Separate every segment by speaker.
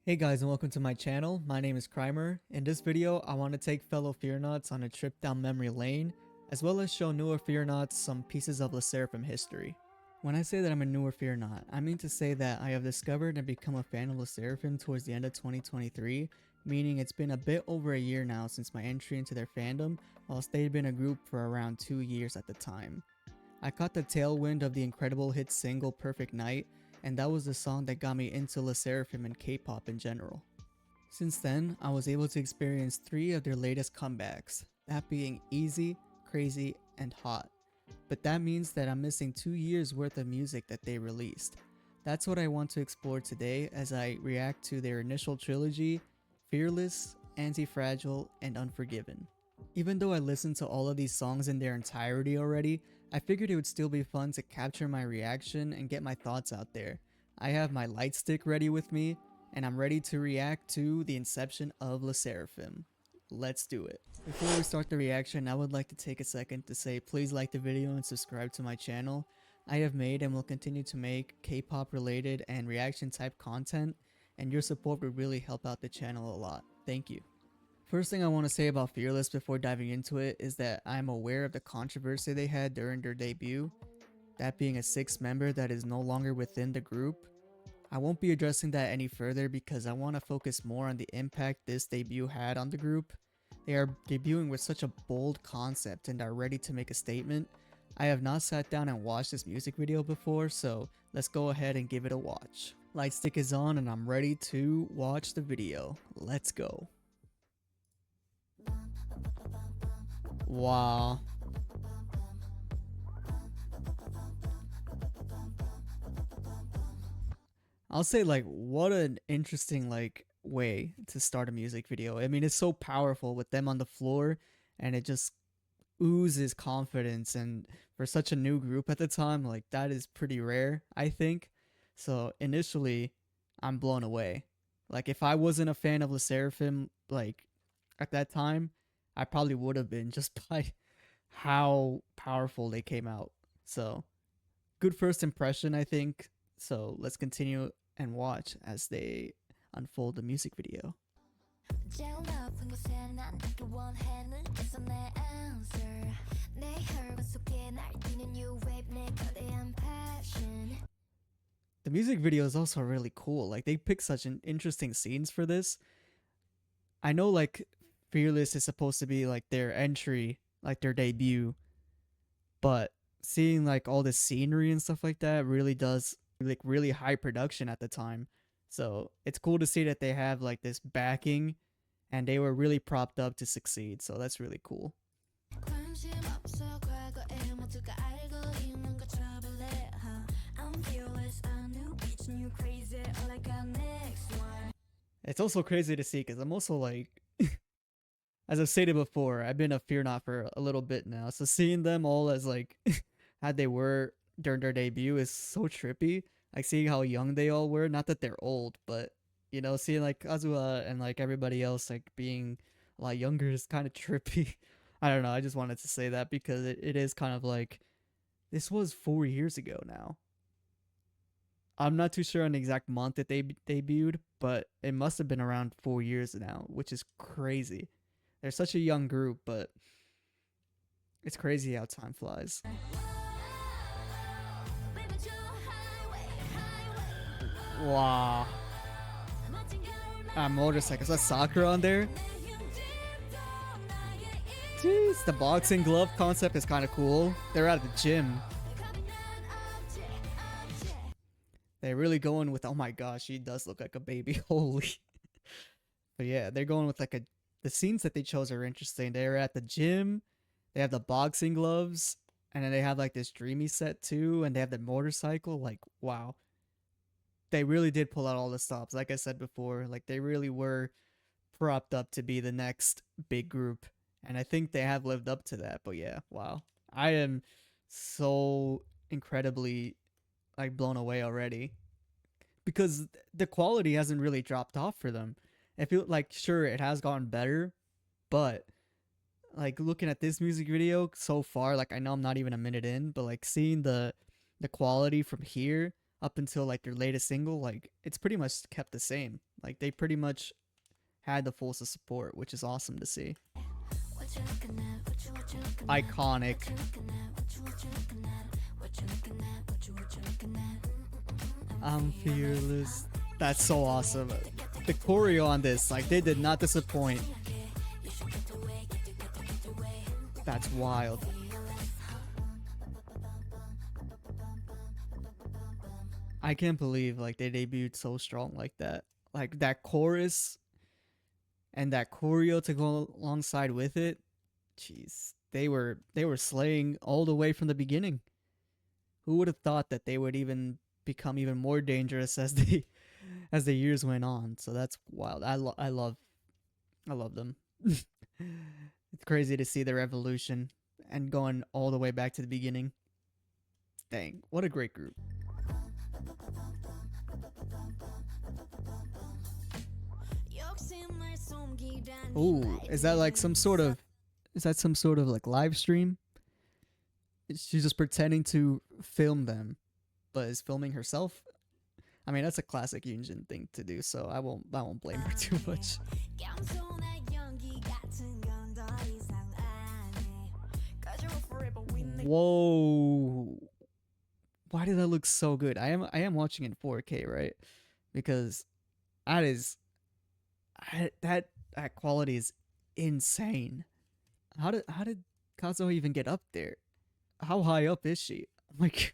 Speaker 1: Hey guys, and welcome to my channel. My name is Chrymer. In this video, I want to take fellow Fearnaughts on a trip down memory lane, as well as show newer Fearnaughts some pieces of Sserafim history. When I say that I'm a newer Fearnaught, I mean to say that I have discovered and become a fan of Sserafim towards the end of 2023, meaning it's been a bit over a year now since my entry into their fandom, whilst they'd been a group for around 2 years at the time. I caught the tailwind of the incredible hit single Perfect Night, and that was the song that got me into Sserafim and K-pop in general. Since then, I was able to experience 3 of their latest comebacks, that being Easy, Crazy, and Hot. But that means that I'm missing 2 years worth of music that they released. That's what I want to explore today as I react to their initial trilogy, Fearless, Antifragile, and Unforgiven. Even though I listened to all of these songs in their entirety already, I figured it would still be fun to capture my reaction and get my thoughts out there. I have my light stick ready with me, and I'm ready to react to the inception of Sserafim. Let's do it. Before we start the reaction, I would like to take a second to say please like the video and subscribe to my channel. I have made and will continue to make K-pop related and reaction type content, and your support would really help out the channel a lot. Thank you. First thing I want to say about Fearless before diving into it is that I'm aware of the controversy they had during their debut, that being a 6th member that is no longer within the group. I won't be addressing that any further because I want to focus more on the impact this debut had on the group. They are debuting with such a bold concept and are ready to make a statement. I have not sat down and watched this music video before, so let's go ahead and give it a watch. Lightstick is on and I'm ready to watch the video. Let's go. Wow. I'll say like what an interesting way to start a music video. I mean, it's so powerful with them on the floor and it just oozes confidence, and for such a new group at the time, like that is pretty rare, I think. So initially, I'm blown away. Like if I wasn't a fan of Seraphim like at that time, I probably would have been just by how powerful they came out. So, good first impression, I think. So, let's continue and watch as they unfold the music video. The music video is also really cool. Like, they pick such an interesting scenes for this. I know, like, Fearless is supposed to be like their entry, like their debut, but seeing like all the scenery and stuff like that really does like really high production at the time. So it's cool to see that they have like this backing and they were really propped up to succeed. So that's really cool. It's also crazy to see because I'm also like, as I've stated before, I've been a Fear Not for a little bit now. So seeing them all as like how they were during their debut is so trippy. Like seeing how young they all were. Not that they're old, but you know, seeing like Kazuha and like everybody else like being a lot younger is kind of trippy. I don't know. I just wanted to say that because it is kind of like this was 4 years ago now. I'm not too sure on the exact month that they debuted, but it must have been around 4 years now, which is crazy. They're such a young group, but it's crazy how time flies. Wow. Motorcycles. That's Sakura on there. Jeez, the boxing glove concept is kind of cool. They're at the gym. They're really going with, oh my gosh, she does look like a baby. Holy. But yeah, they're going with like the scenes that they chose are interesting. They're at the gym, they have the boxing gloves, and then they have like this dreamy set too, and they have the motorcycle. Like, wow. They really did pull out all the stops. Like I said before, like they really were propped up to be the next big group. And I think they have lived up to that. But yeah, wow. I am so incredibly like blown away already because the quality hasn't really dropped off for them. I feel like sure it has gotten better, but like looking at this music video so far, like I know I'm not even a minute in, but like seeing the quality from here up until like their latest single, like it's pretty much kept the same. Like they pretty much had the full support, which is awesome to see. Iconic. I'm fearless. That's so awesome. The choreo on this, like they did not disappoint. That's wild. I can't believe like they debuted so strong like that. Like that chorus and that choreo to go alongside with it. Jeez, they were slaying all the way from the beginning. Who would have thought that they would even become even more dangerous as they as the years went on? So that's wild. I love them. It's crazy to see their evolution and going all the way back to the beginning. Dang, what a great group. Ooh, is that like some sort of like live stream? She's just pretending to film them, but is filming herself. I mean, that's a classic Yunjin thing to do, so I won't blame her too much. Whoa. Why did that look so good? I am watching in 4K, right? Because that is that quality is insane. How did Kazuo even get up there? How high up is she? Like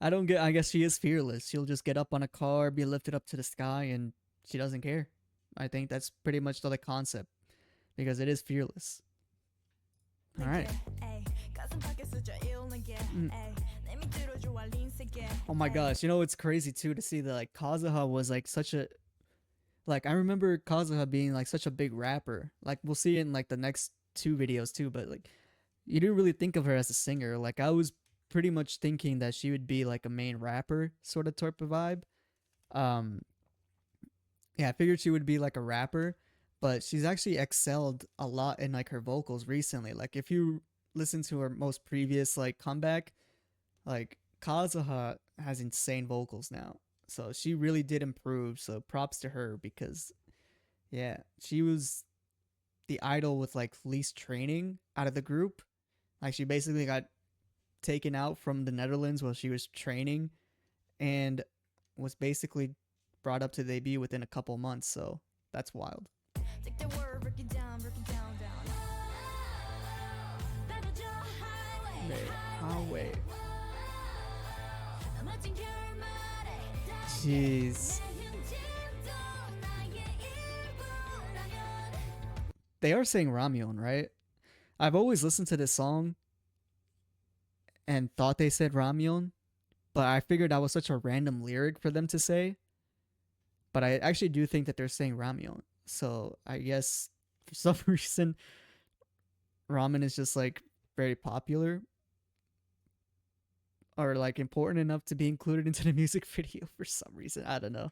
Speaker 1: I don't get. I guess she is fearless. She'll just get up on a car, be lifted up to the sky, and she doesn't care. I think that's pretty much the concept because it is fearless. All right. Oh my gosh, you know it's crazy too to see that like Kazuha was like such a like I remember Kazuha being like such a big rapper. Like we'll see in like the next two videos too, but like you didn't really think of her as a singer. Like I was pretty much thinking that she would be like a main rapper sort of type of vibe. Um yeah, I figured she would be like a rapper, but she's actually excelled a lot in like her vocals recently. Like if you listen to her most previous like comeback, like Kazuha has insane vocals now. So she really did improve. So props to her because yeah, she was the idol with like least training out of the group. Like she basically got taken out from the Netherlands while she was training and was basically brought up to debut within a couple months. So that's wild. Wait. Jeez. They are saying Ramyeon, right? I've always listened to this song and thought they said Ramyeon, but I figured that was such a random lyric for them to say. But I actually do think that they're saying Ramyeon. So I guess for some reason, ramen is just like very popular or like important enough to be included into the music video for some reason. I don't know.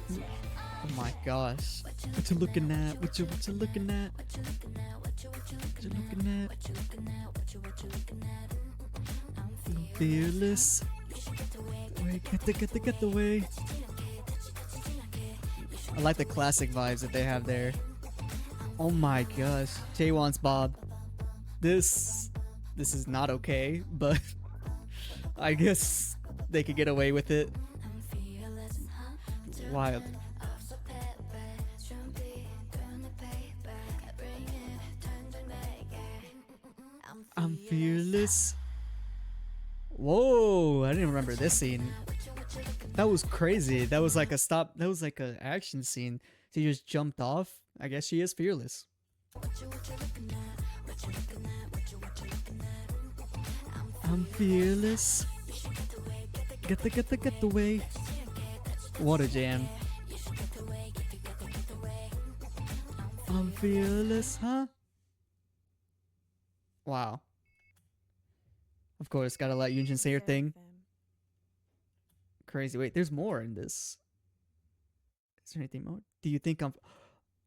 Speaker 1: Oh my gosh. What you looking at? What you looking at? What you looking at? Fearless. Wait, get the way. I like the classic vibes that they have there. Oh my gosh. Taewon's Bob. This is not okay, but I guess they could get away with it. Wild. I'm fearless. Whoa, I didn't remember this scene. That was crazy. That was like a stop. That was like an action scene. She just jumped off. I guess she is fearless. I'm fearless. Get the way. What a jam. I'm fearless, huh? Wow. Of course, gotta let Yunjin say her thing. Crazy. Wait, there's more in this. Is there anything more? Do you think I'm...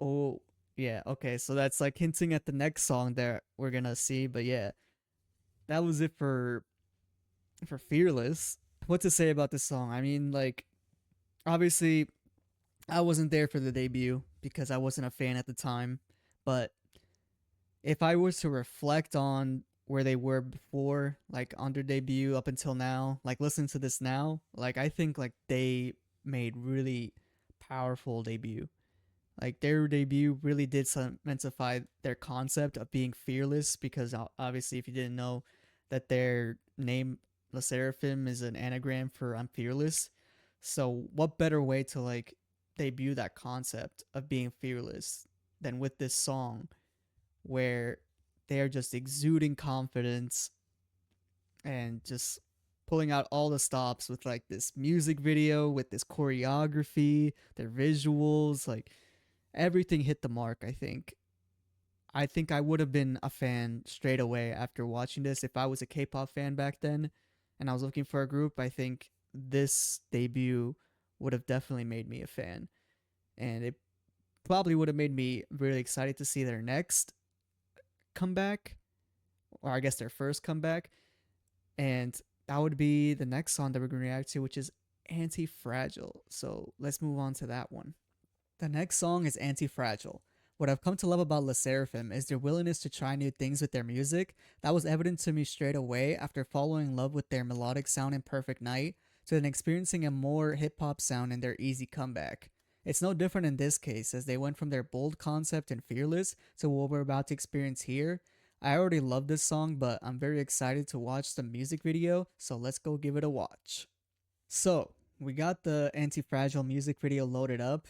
Speaker 1: Oh, yeah. Okay, so that's like hinting at the next song that we're gonna see. But yeah, that was it for Fearless. what to say about this song. I mean, like, obviously, I wasn't there for the debut because I wasn't a fan at the time. But if I was to reflect on where they were before, like on their debut up until now, like listen to this now, like I think like they made really powerful debut. Like their debut really did cementify their concept of being fearless because obviously if you didn't know that their name the Seraphim is an anagram for I'm fearless. So what better way to like debut that concept of being fearless than with this song where they're just exuding confidence and just pulling out all the stops with like this music video with this choreography, their visuals, like everything hit the mark. I think I would have been a fan straight away after watching this if I was a K-pop fan back then and I was looking for a group. I think this debut would have definitely made me a fan, and it probably would have made me really excited to see their next comeback, or I guess their first comeback, and that would be the next song that we're going to react to, which is Antifragile. So let's move on to that one. The next song is Antifragile. What I've come to love about Sserafim is their willingness to try new things with their music. That was evident to me straight away after falling in love with their melodic sound in Perfect Night, to then experiencing a more hip hop sound in their easy comeback. It's no different in this case, as they went from their bold concept and fearless to what we're about to experience here. I already love this song, but I'm very excited to watch the music video, so let's go give it a watch. So, we got the Antifragile music video loaded up.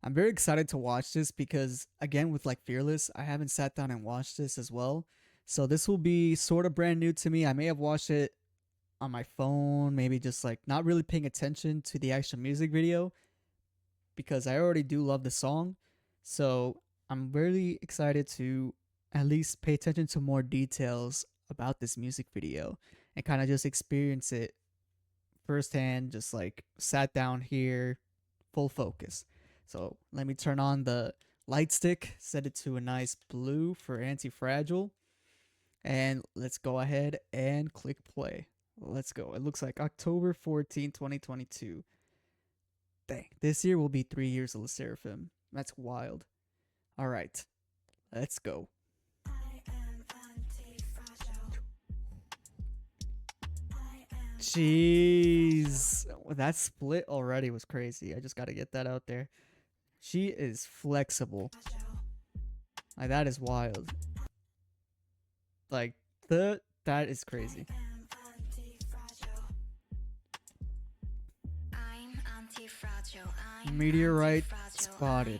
Speaker 1: I'm very excited to watch this because, again, with like Fearless, I haven't sat down and watched this as well. So this will be sort of brand new to me. I may have watched it on my phone, maybe just like not really paying attention to the actual music video because I already do love the song. So I'm really excited to at least pay attention to more details about this music video and kind of just experience it firsthand, just like sat down here, full focus. So let me turn on the light stick, set it to a nice blue for Antifragile, and let's go ahead and click play. Let's go. It looks like October 14, 2022. Dang, this year will be 3 years of Seraphim. That's wild. All right, let's go. Jeez, that split already was crazy. I just got to get that out there. She is flexible. Like, that is wild. Like, that is crazy. Meteorite spotted.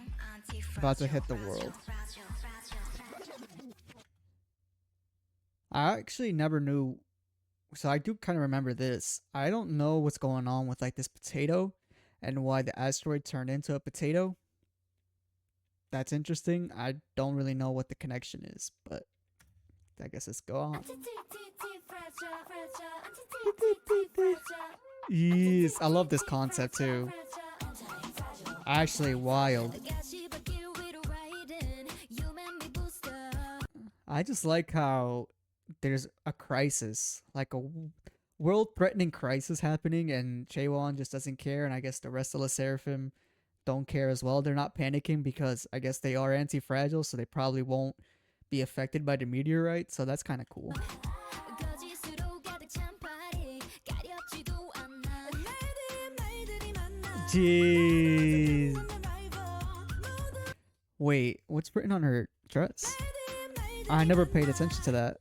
Speaker 1: About to hit the world. I actually never knew. So I do kind of remember this. I don't know what's going on with like this potato and why the asteroid turned into a potato. That's interesting. I don't really know what the connection is, but I guess let's go on. Yes, I love this concept too. Actually, wild. I just like how there's a crisis, like a world-threatening crisis happening, and Chaewon just doesn't care, and I guess the rest of the Seraphim don't care as well. They're not panicking because I guess they are anti-fragile, so they probably won't be affected by the meteorite, so that's kind of cool. Jeez. Wait, what's written on her dress? I never paid attention to that.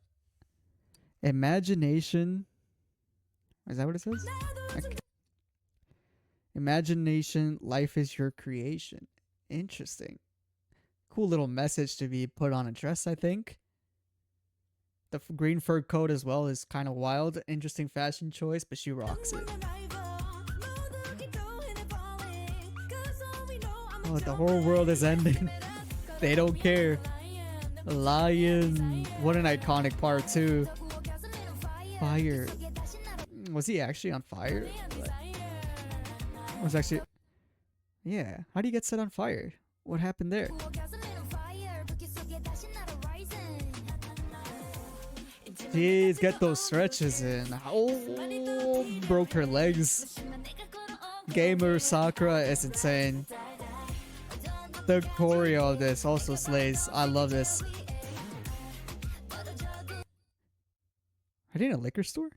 Speaker 1: Imagination. Is that what it says? Okay. Imagination, life is your creation. Interesting. Cool little message to be put on a dress, I think. The green fur coat as well is kind of wild. Interesting fashion choice, but she rocks it. Oh, the whole world is ending. They don't care. Lion. What an iconic part, too. Fire. Was he actually on fire? Was actually... Yeah. How do you get set on fire? What happened there? Jeez, get those stretches in. Oh, broke her legs. Gamer Sakura is insane. The choreo of this also slays. I love this. Are they in a liquor store?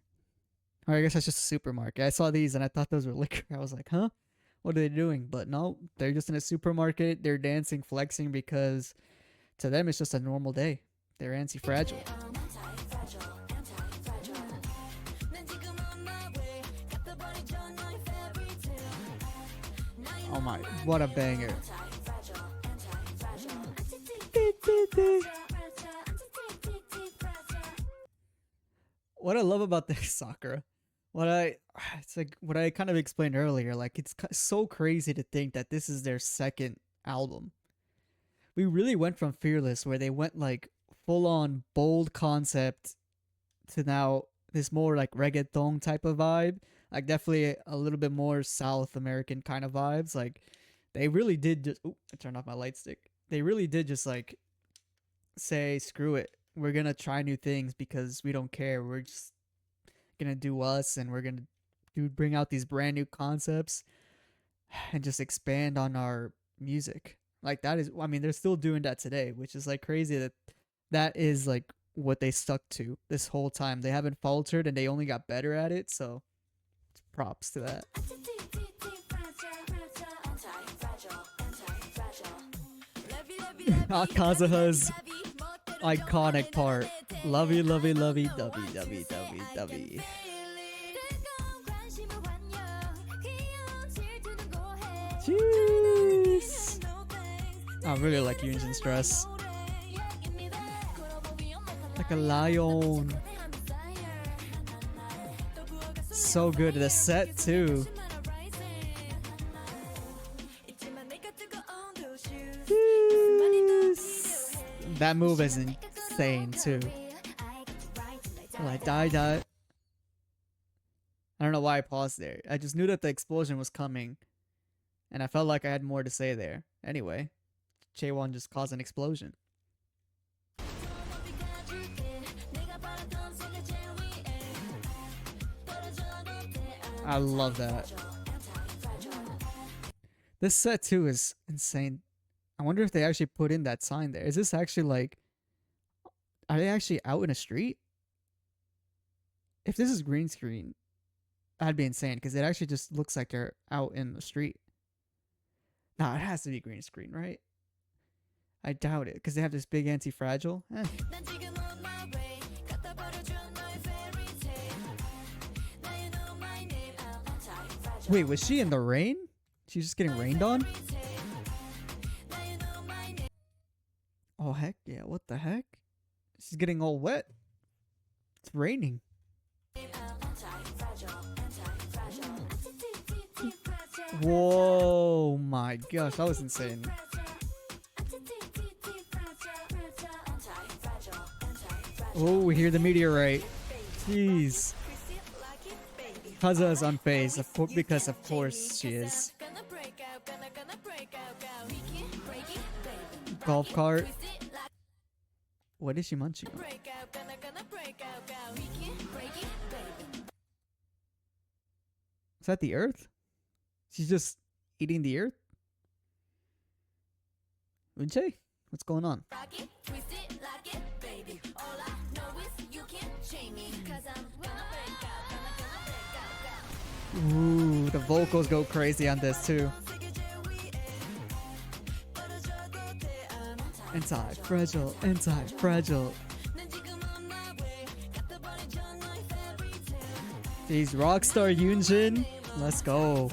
Speaker 1: Or I guess that's just a supermarket. I saw these and I thought those were liquor. I was like, huh? What are they doing? But no, they're just in a supermarket. They're dancing, flexing because to them it's just a normal day. They're anti-fragile. Oh my, what a banger. What I love about this Sakura, it's like what I kind of explained earlier, like it's so crazy to think that this is their second album. We really went from Fearless, where they went like full on bold concept, to now this more like reggaeton type of vibe. Like definitely a little bit more South American kind of vibes. Like they really did just, I turned off my light stick. They really did just like say, screw it. We're gonna try new things because we don't care. We're just gonna do us, and we're gonna bring out these brand new concepts and just expand on our music. Like that is, I mean, they're still doing that today, which is like crazy that that is like what they stuck to this whole time. They haven't faltered and they only got better at it. So props to that. Kazuha's iconic part. Lovey, lovey, lovey, dovey, dovey, dovey, dovey. Jeez. I really like Yunjin's dress. Like a lion. So good. The set too. Jeez. That move is insane too. Like die. I don't know why I paused there. I just knew that the explosion was coming. And I felt like I had more to say there. Anyway, Chaewon just caused an explosion. I love that. This set too is insane. I wonder if they actually put in that sign there. Is this actually like... Are they actually out in a street? If this is green screen, that'd be insane because it actually just looks like they're out in the street. Nah, it has to be green screen, right? I doubt it, because they have this big Antifragile. Wait, was she in the rain? She's just getting rained on? Oh, heck yeah. What the heck? She's getting all wet. It's raining. Whoa, my gosh, that was insane. Oh, we hear the meteorite. Jeez. Kaza is unfazed, because of course she is. Golf cart. What is she munching on? Is that the earth? She's just eating the earth? Unche? What's going on? Ooh, the vocals go crazy on this too. Anti-fragile, anti-fragile. Jeez, Rockstar Yunjin. Let's go.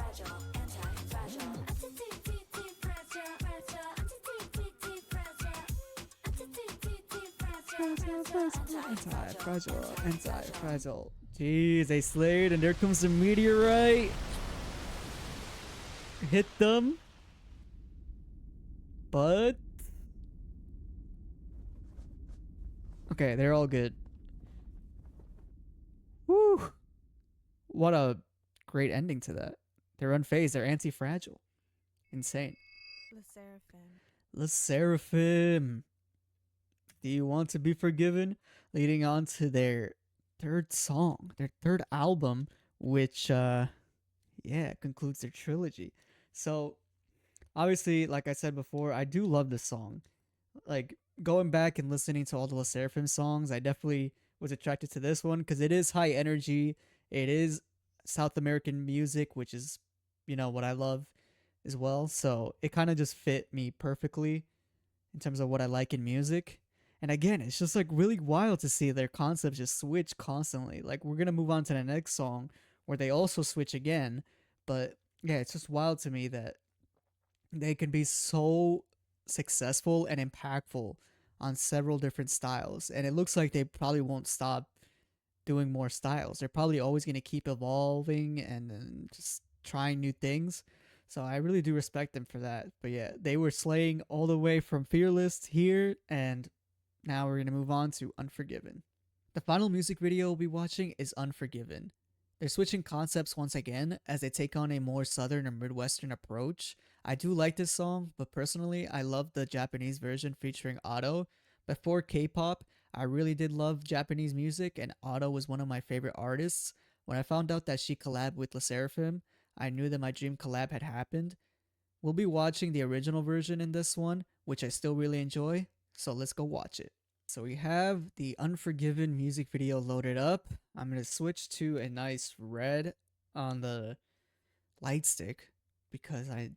Speaker 1: Anti-fragile, anti-fragile. Jeez, they slayed, and there comes the meteorite. Hit them. But... okay, they're all good. Woo! What a great ending to that. They're unfazed, they're anti-fragile. Insane.
Speaker 2: Sserafim.
Speaker 1: Sserafim. Do you want to be forgiven? leading on to their third song, their third album, which yeah, concludes their trilogy. So obviously, like I said before, I do love this song. Like going back and listening to all the Sserafim songs, I definitely was attracted to this one because it is high energy. It is South American music, which is, what I love as well. So it kind of just fit me perfectly in terms of what I like in music. And again, it's just like really wild to see their concepts just switch constantly. Like we're gonna move on to the next song where they also switch again. But yeah, it's just wild to me that they can be so successful and impactful on several different styles. And it looks like they probably won't stop doing more styles. They're probably always going to keep evolving and just trying new things. So I really do respect them for that. But yeah, they were slaying all the way from Fearless here, and now we're going to move on to Unforgiven. The final music video we'll be watching is Unforgiven. They're switching concepts once again as they take on a more southern or midwestern approach. I do like this song, but personally, I love the Japanese version featuring Otto. Before K-pop, I really did love Japanese music, and Otto was one of my favorite artists. When I found out that she collabed with Rseraphim, I knew that my dream collab had happened. We'll be watching the original version in this one, which I still really enjoy, so let's go watch it. So we have the Unforgiven music video loaded up. I'm going to switch to a nice red on the light stick because I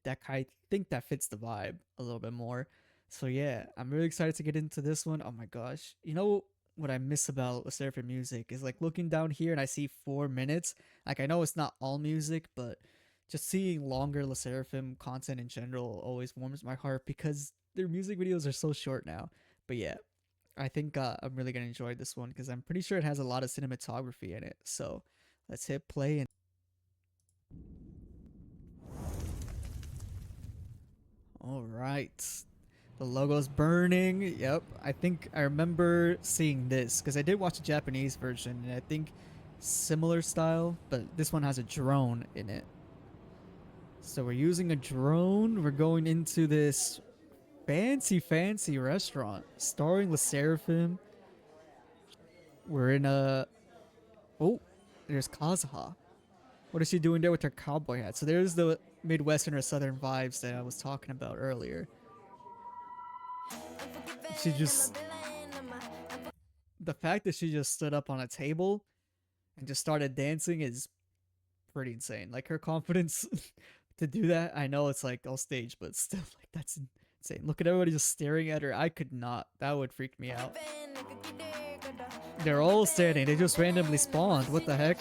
Speaker 1: think that fits the vibe a little bit more. So yeah, I'm really excited to get into this one. Oh my gosh. You know what I miss about Seraphim music is like looking down here and I see 4 minutes. Like I know it's not all music, but just seeing longer Seraphim content in general always warms my heart because their music videos are so short now. But yeah, I think I'm really gonna enjoy this one because I'm pretty sure it has a lot of cinematography in it. So let's hit play and all right. The logo's burning. Yep. I think I remember seeing this because I did watch the Japanese version and I think similar style, but this one has a drone in it. So we're using a drone. We're going into this fancy restaurant starring the Seraphim. We're in a. Oh, there's Kazuha. What is she doing there with her cowboy hat? So there's the Midwestern or Southern vibes that I was talking about earlier. She just. The fact that she just stood up on a table and just started dancing is pretty insane. Like her confidence to do that. I know it's like all staged, but still, like that's insane. Look at everybody just staring at her. I could not. That would freak me out. They're all standing. They just randomly spawned. What the heck?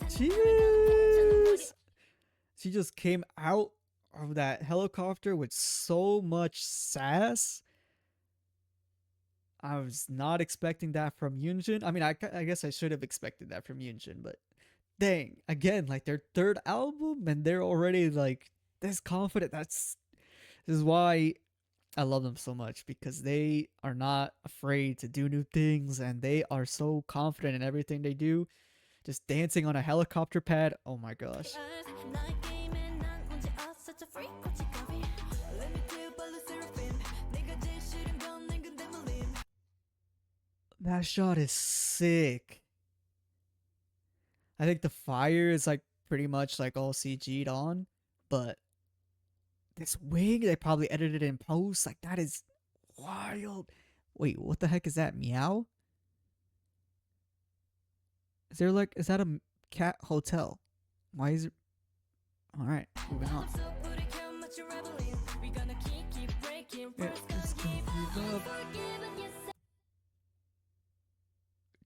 Speaker 1: Jeez. She just came out of that helicopter with so much sass. I was not expecting that from Yunjin. I mean, I guess I should have expected that from Yunjin, but dang, again, like their third album and they're already like this confident. This is why I love them so much because they are not afraid to do new things and they are so confident in everything they do. Just dancing on a helicopter pad. Oh my gosh. That shot is sick. I think the fire is like pretty much like all CG'd on, but this wing they probably edited in post. Like that is wild. Wait, what the heck is that? Meow? Is that a cat hotel? Why is it? All right, moving on.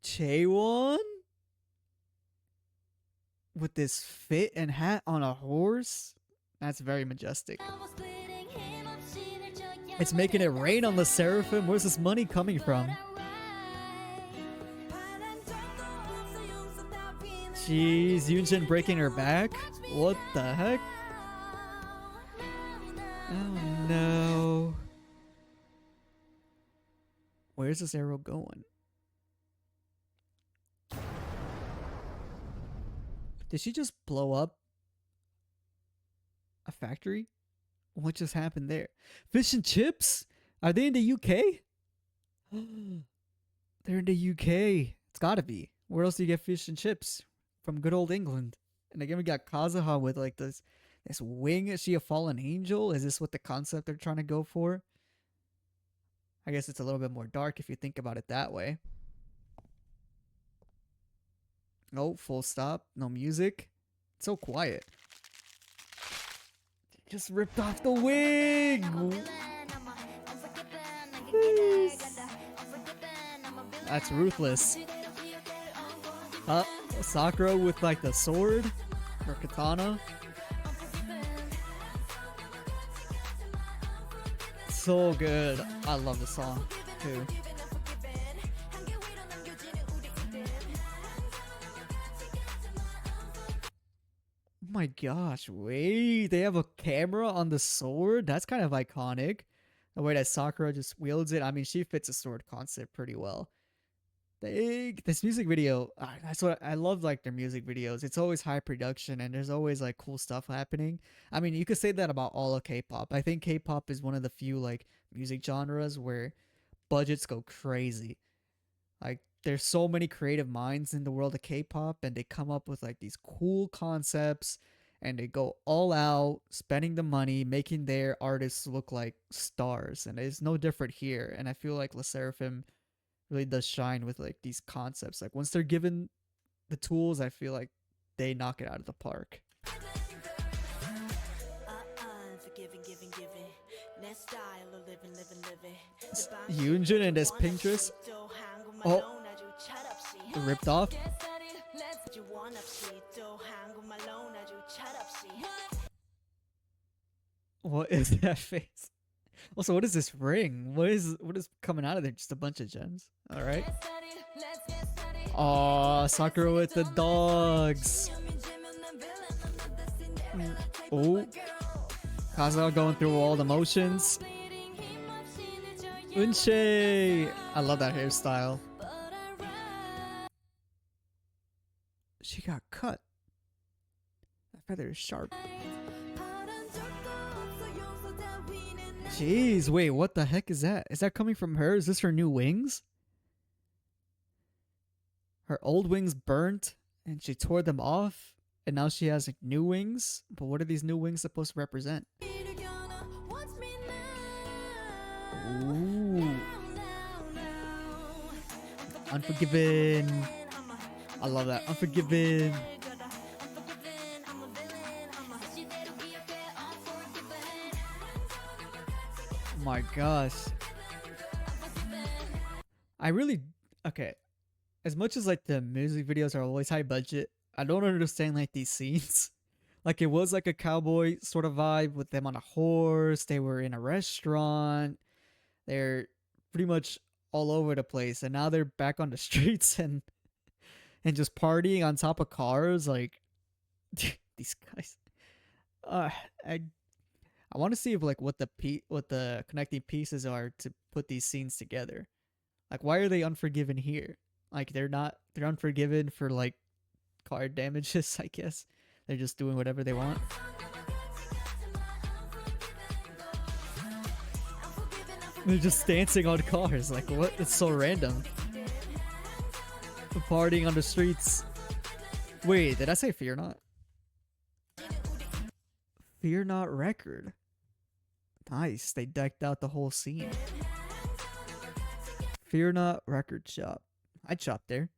Speaker 1: Chaewon with this fit and hat on a horse. That's very majestic. It's making it rain on the Seraphim. Where's this money coming from? Jeez, Yunjin breaking her back? What the heck? Oh no. Where's this arrow going? Did she just blow up a factory? What just happened there? Fish and chips? Are they in the UK? They're in the UK. It's gotta be. Where else do you get fish and chips? From good old England. And again, we got Kazuha with like this wing. Is she a fallen angel? Is this what the concept they're trying to go for? I guess it's a little bit more dark if you think about it that way. Oh, full stop. No music. It's so quiet. Just ripped off the wing. That's ruthless. Sakura with like the sword or katana. So good. I love the song too. Oh my gosh, wait, they have a camera on the sword? That's kind of iconic. The way that Sakura just wields it. I mean, she fits a sword concept pretty well. This music video, that's what I love, like their music videos. It's always high production and there's always like cool stuff happening. I mean, you could say that about all of K-pop. I think K-pop is one of the few like music genres where budgets go crazy. Like there's so many creative minds in the world of K-pop and they come up with like these cool concepts and they go all out spending the money making their artists look like stars, and it's no different here. And I feel like Sserafim really does shine with like these concepts. Like once they're given the tools, I feel like they knock it out of the park. Yoonjun and this pink dress. Oh, ripped off. What is that face? Also, what is this ring? What is coming out of there? Just a bunch of gems. All right. Oh, Sakura with the dogs. Oh, Kazuha going through all the motions. Unche, I love that hairstyle. She got cut. That feather is sharp. Jeez, wait, what the heck is that? Is that coming from her? Is this her new wings? Her old wings burnt and she tore them off and now she has like new wings? But what are these new wings supposed to represent? Ooh. Unforgiven. I love that. Unforgiven. Oh my gosh. I really, okay, as much as like the music videos are always high budget, I don't understand like these scenes. Like it was like a cowboy sort of vibe with them on a horse. They were in a restaurant. They're pretty much all over the place, and now they're back on the streets and just partying on top of cars. Like these guys. I want to see if like what the connecting pieces are to put these scenes together. Like why are they unforgiven here? Like they're unforgiven for like car damages, I guess. They're just doing whatever they want. They're just dancing on cars. Like what? It's so random. Partying on the streets. Wait, did I say Fear Not? Fear Not record. Nice. They decked out the whole scene. Fear Not record shop. I'd shop there.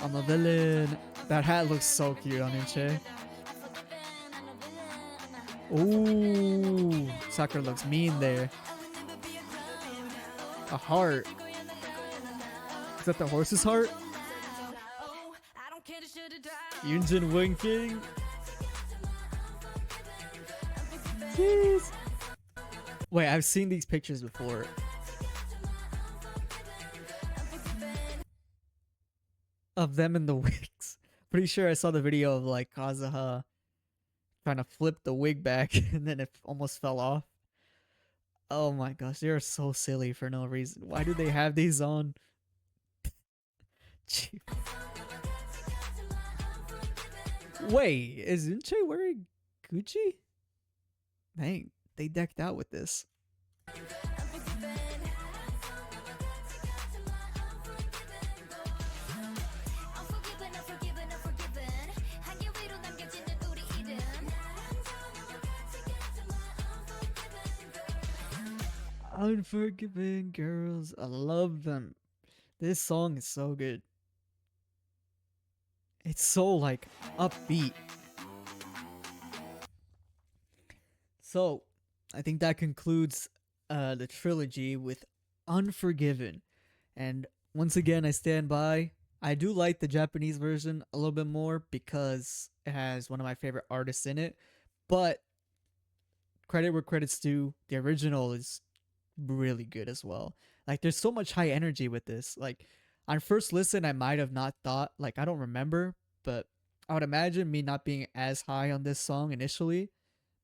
Speaker 1: I'm a villain. That hat looks so cute on Inche. Ooh, Sakura looks mean there. A heart. Is that the horse's heart? Yunjin winking. Jeez. Wait, I've seen these pictures before. Of them in the wigs. Pretty sure I saw the video of like Kazuha trying to flip the wig back and then it almost fell off. Oh my gosh, they are so silly for no reason. Why do they have these on? Wait, is Unche wearing Gucci? Dang, they decked out with this. Unforgiven girls, I love them. This song is so good. It's so like upbeat. So, I think that concludes the trilogy with Unforgiven. And once again, I stand by. I do like the Japanese version a little bit more because it has one of my favorite artists in it. But credit where credit's due, the original is really good as well. Like, there's so much high energy with this. Like, on first listen, I might have not thought, like, I don't remember, but I would imagine me not being as high on this song initially.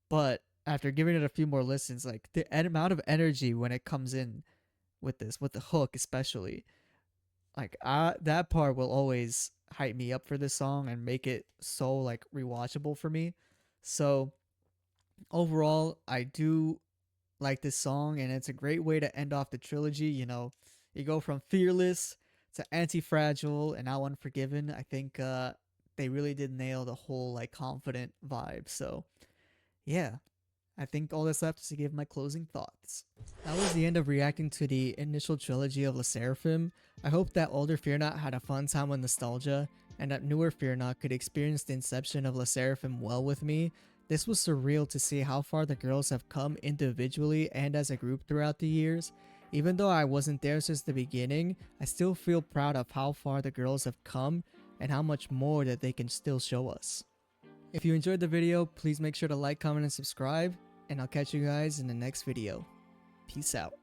Speaker 1: But after giving it a few more listens, like, the amount of energy when it comes in with this, with the hook especially, like, that part will always hype me up for this song and make it so, like, rewatchable for me. So, overall, I do like this song, and it's a great way to end off the trilogy. You know, you go from Fearless to Antifragile and now Unforgiven. I think they really did nail the whole like confident vibe. So yeah, I think all that's left is to give my closing thoughts. That was the end of reacting to the initial trilogy of Sserafim. I hope that older Fearnot had a fun time with nostalgia, and that newer Fearnot could experience the inception of Sserafim well with me. This was surreal to see how far the girls have come individually and as a group throughout the years. Even though I wasn't there since the beginning, I still feel proud of how far the girls have come and how much more that they can still show us. If you enjoyed the video, please make sure to like, comment, and subscribe, and I'll catch you guys in the next video. Peace out.